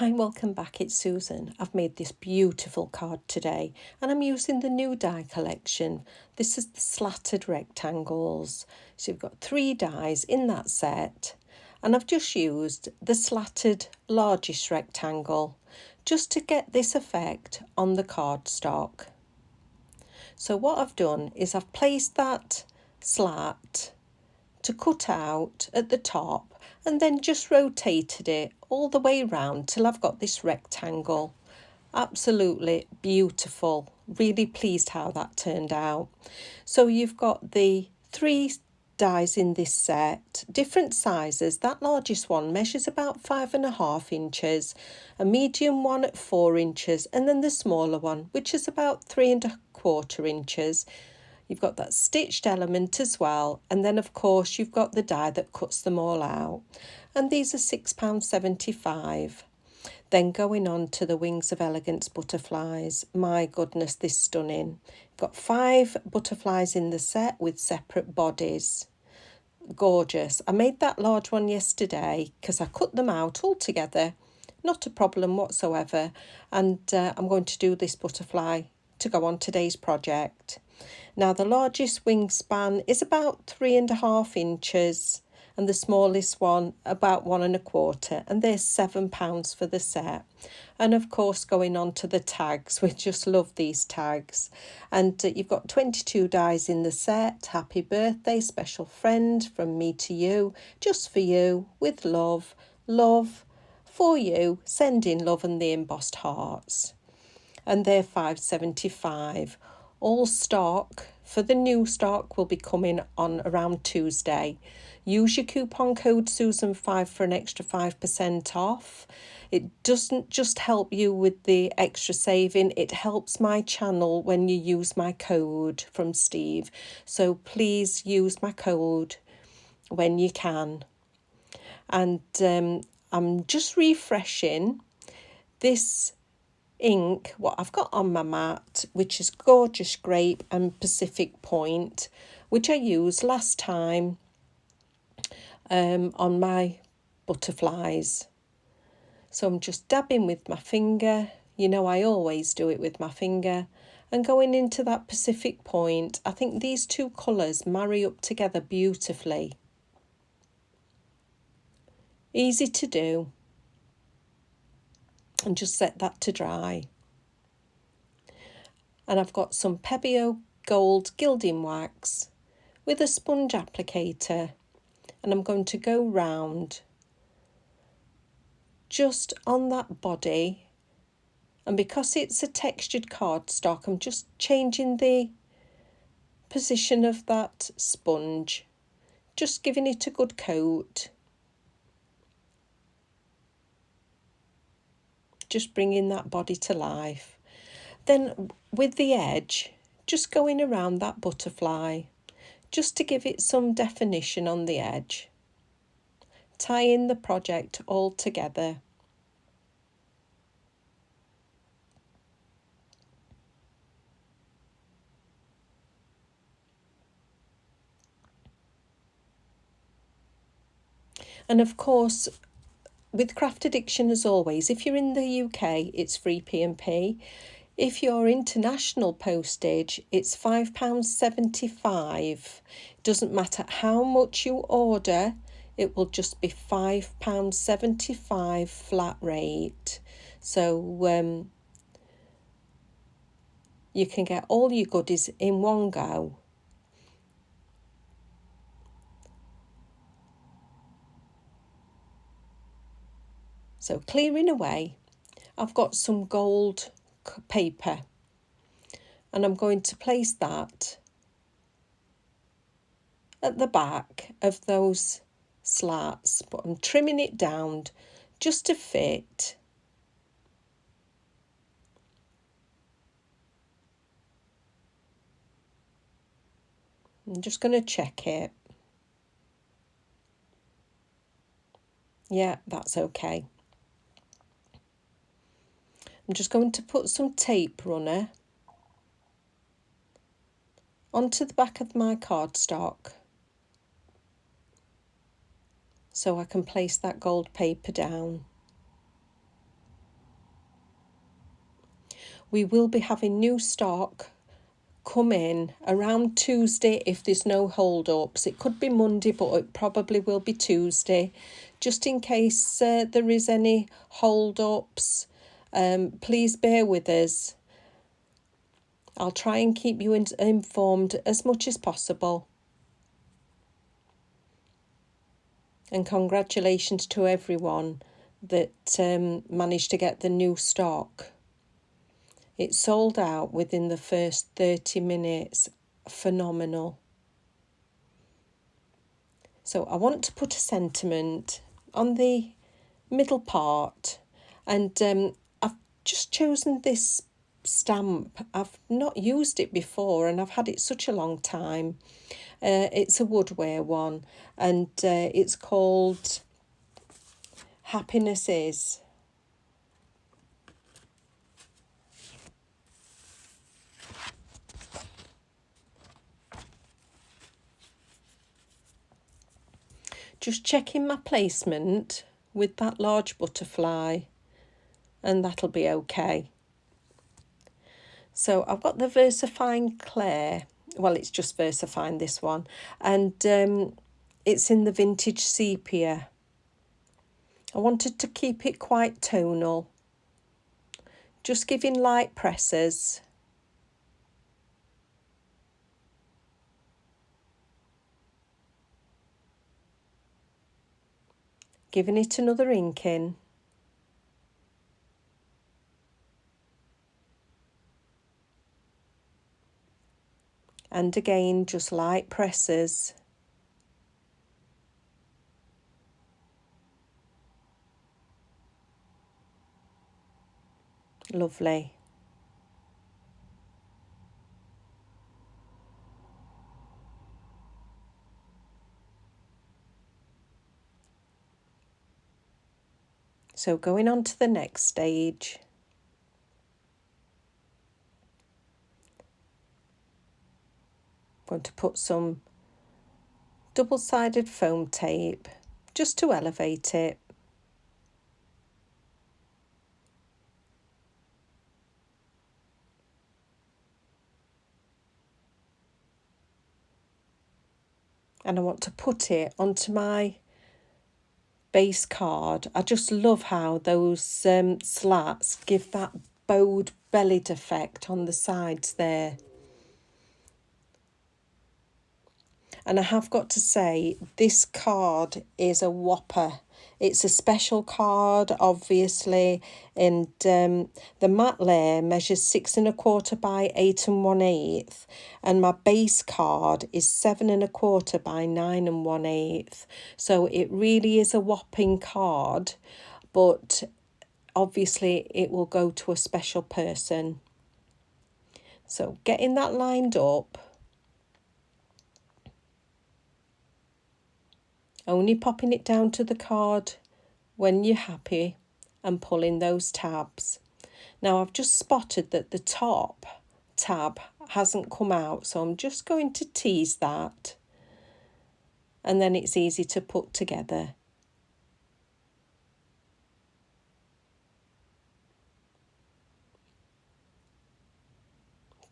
Hi, welcome back, it's Susan. I've made this beautiful card today and I'm using the new die collection. This is the Slatted Rectangles. So you've got 3 dies in that set and I've just used the slatted largest rectangle just to get this effect on the cardstock. So what I've done is I've placed that slat to cut out at the top and then just rotated it all the way round till I've got this rectangle. Absolutely beautiful. Really pleased how that turned out. So you've got the 3 dies in this set, different sizes. That largest one measures about 5.5 inches, a medium one at 4 inches, and then the smaller one, which is about 3.25 inches. You've got that stitched element as well, and then of course you've got the die that cuts them all out, and these are £6.75. Then going on to the Wings of Elegance butterflies. My goodness, this is stunning. Got 5 butterflies in the set with separate bodies. Gorgeous. I made that large one yesterday because I cut them out all together. Not a problem whatsoever. And I'm going to do this butterfly to go on today's project. Now the largest wingspan is about 3.5 inches and the smallest one about 1.25, and they're £7 for the set. And of course going on to the tags, we just love these tags. And you've got 22 dies in the set. Happy birthday, special friend, from me to you, just for you, with love, love for you, sending love and the embossed hearts. And they're £5.75. All stock for the new stock will be coming on around Tuesday. Use your coupon code susan5 for an extra 5% off. It doesn't just help you with the extra saving, it helps my channel when you use my code from Steve. So please use my code when you can. And I'm just refreshing this ink, what I've got on my mat, which is gorgeous Grape and Pacific Point, which I used last time on my butterflies. So I'm just dabbing with my finger, you know I always do it with my finger, and going into that Pacific Point. I think these 2 colours marry up together beautifully. Easy to do. And just set that to dry. And I've got some Pebeo gold gilding wax with a sponge applicator, and I'm going to go round just on that body, and because it's a textured cardstock I'm just changing the position of that sponge, just giving it a good coat. Just bringing that body to life. Then with the edge, just going around that butterfly, just to give it some definition on the edge. Tying the project all together. And of course, with Craftaddiction, as always, if you're in the UK, it's free P&P. If you're international postage, it's £5.75. Doesn't matter how much you order, it will just be £5.75 flat rate. So you can get all your goodies in one go. So clearing away, I've got some gold paper and I'm going to place that at the back of those slats, but I'm trimming it down just to fit. I'm just going to check it. Yeah, that's okay. I'm just going to put some tape runner onto the back of my cardstock so I can place that gold paper down. We will be having new stock come in around Tuesday if there's no hold-ups. It could be Monday, but it probably will be Tuesday. Just in case there is any hold-ups, please bear with us. I'll try and keep you informed as much as possible. And congratulations to everyone that managed to get the new stock. It sold out within the first 30 minutes. Phenomenal. So I want to put a sentiment on the middle part, and I've just chosen this stamp. I've not used it before and I've had it such a long time. It's a woodware one, and it's called Happiness Is. Just checking my placement with that large butterfly, and that'll be okay. So I've got the VersaFine Claire. Well, it's just VersaFine, this one, and it's in the vintage sepia. I wanted to keep it quite tonal, just giving light presses. Giving it another ink in. And again, just light presses. Lovely. So going on to the next stage. I'm going to put some double-sided foam tape just to elevate it. And I want to put it onto my base card. I just love how those slats give that bowed bellied effect on the sides there. And I have got to say, this card is a whopper. It's a special card, obviously, and the matte layer measures 6 1/4 by 8 1/8, and my base card is 7 1/4 by 9 1/8. So it really is a whopping card, but obviously it will go to a special person. So getting that lined up. Only popping it down to the card when you're happy and pulling those tabs. Now I've just spotted that the top tab hasn't come out, so I'm just going to tease that, and then it's easy to put together.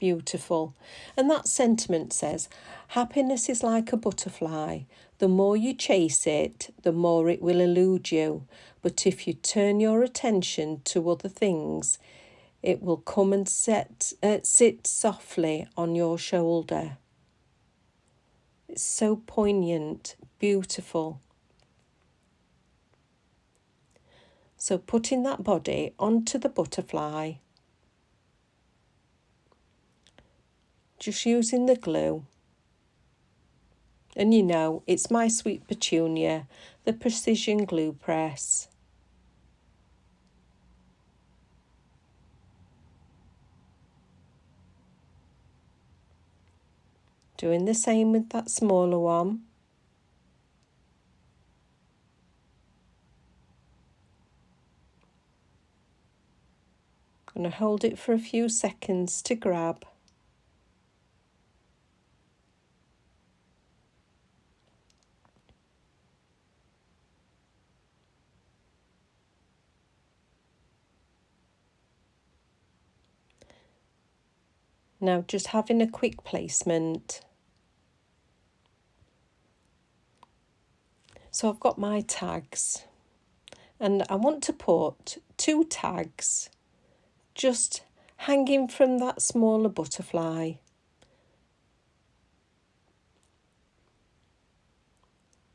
Beautiful. And that sentiment says, happiness is like a butterfly. The more you chase it, the more it will elude you. But if you turn your attention to other things, it will come and sit softly on your shoulder. It's so poignant, beautiful. So putting that body onto the butterfly, just using the glue. And you know, it's my Sweet Petunia, the precision glue press. Doing the same with that smaller one. I'm going to hold it for a few seconds to grab. Now just having a quick placement. So I've got my tags and I want to put 2 tags just hanging from that smaller butterfly.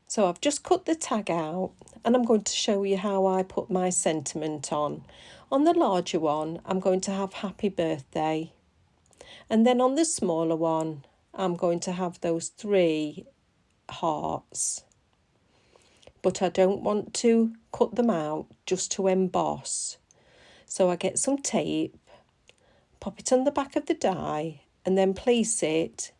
So I've just cut the tag out and I'm going to show you how I put my sentiment on. On the larger one, I'm going to have happy birthday. And then on the smaller one, I'm going to have those 3 hearts. But I don't want to cut them out just to emboss. So I get some tape, pop it on the back of the die and then place it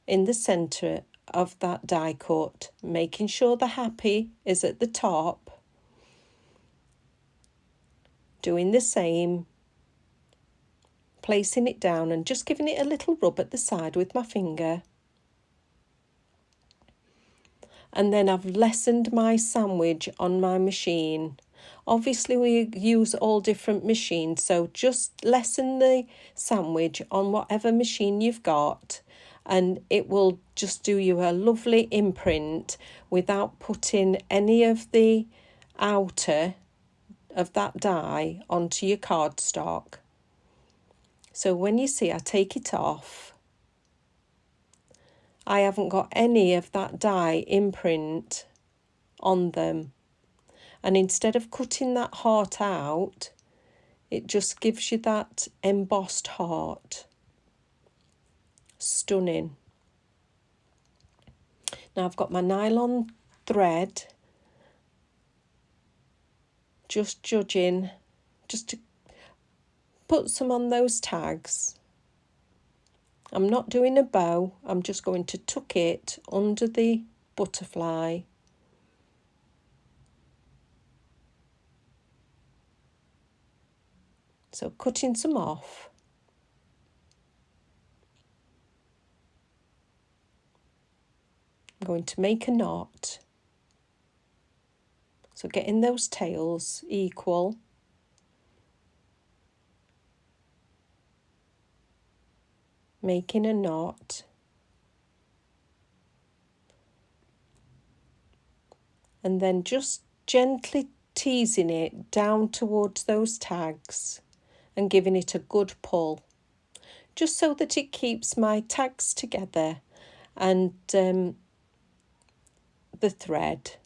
in the centre of that die cut, making sure the happy is at the top. Doing the same, placing it down and just giving it a little rub at the side with my finger. And then I've lessened my sandwich on my machine. Obviously we use all different machines, so just lessen the sandwich on whatever machine you've got and it will just do you a lovely imprint without putting any of the outer of that die onto your cardstock. So when you see I take it off, I haven't got any of that die imprint on them. And instead of cutting that heart out, it just gives you that embossed heart. Stunning. Now I've got my nylon thread, just judging, just to put some on those tags. I'm not doing a bow, I'm just going to tuck it under the butterfly. So cutting some off. I'm going to make a knot. So getting those tails equal. Making a knot. And then just gently teasing it down towards those tags and giving it a good pull, just so that it keeps my tags together and the thread.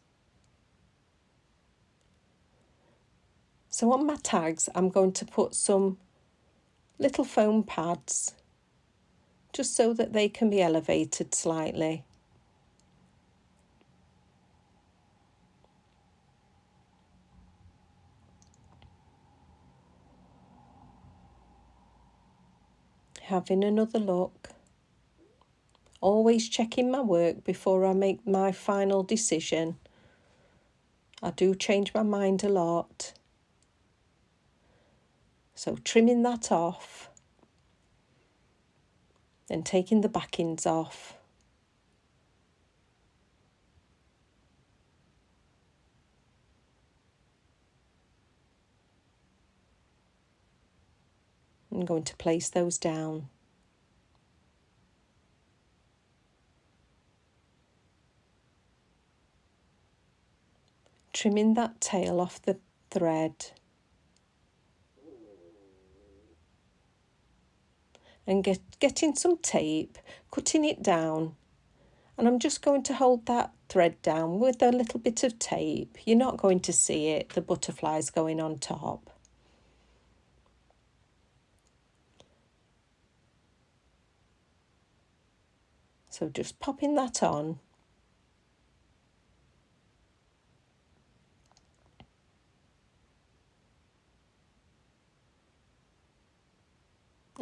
So on my tags I'm going to put some little foam pads just so that they can be elevated slightly. Having another look. Always checking my work before I make my final decision. I do change my mind a lot. So trimming that off. Then taking the backings off. I'm going to place those down. Trimming that tail off the thread. And getting some tape, cutting it down. And I'm just going to hold that thread down with a little bit of tape. You're not going to see it, the butterfly's going on top. So just popping that on.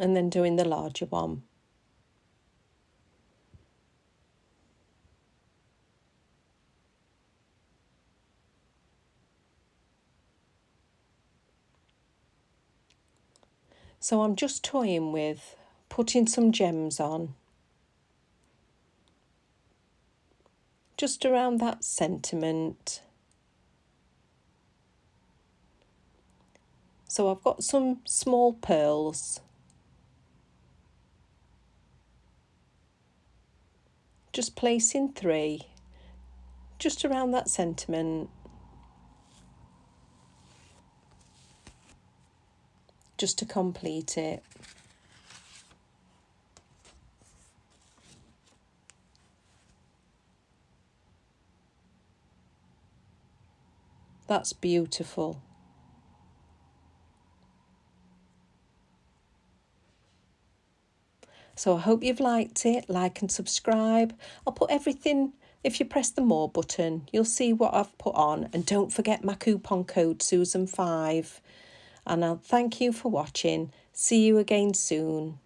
And then doing the larger one. So I'm just toying with putting some gems on. Just around that sentiment. So I've got some small pearls. just placing 3 just around that sentiment, just to complete it. That's beautiful. So I hope you've liked it. Like and subscribe. I'll put everything, if you press the more button, you'll see what I've put on. And don't forget my coupon code Susan5. And I'll thank you for watching. See you again soon.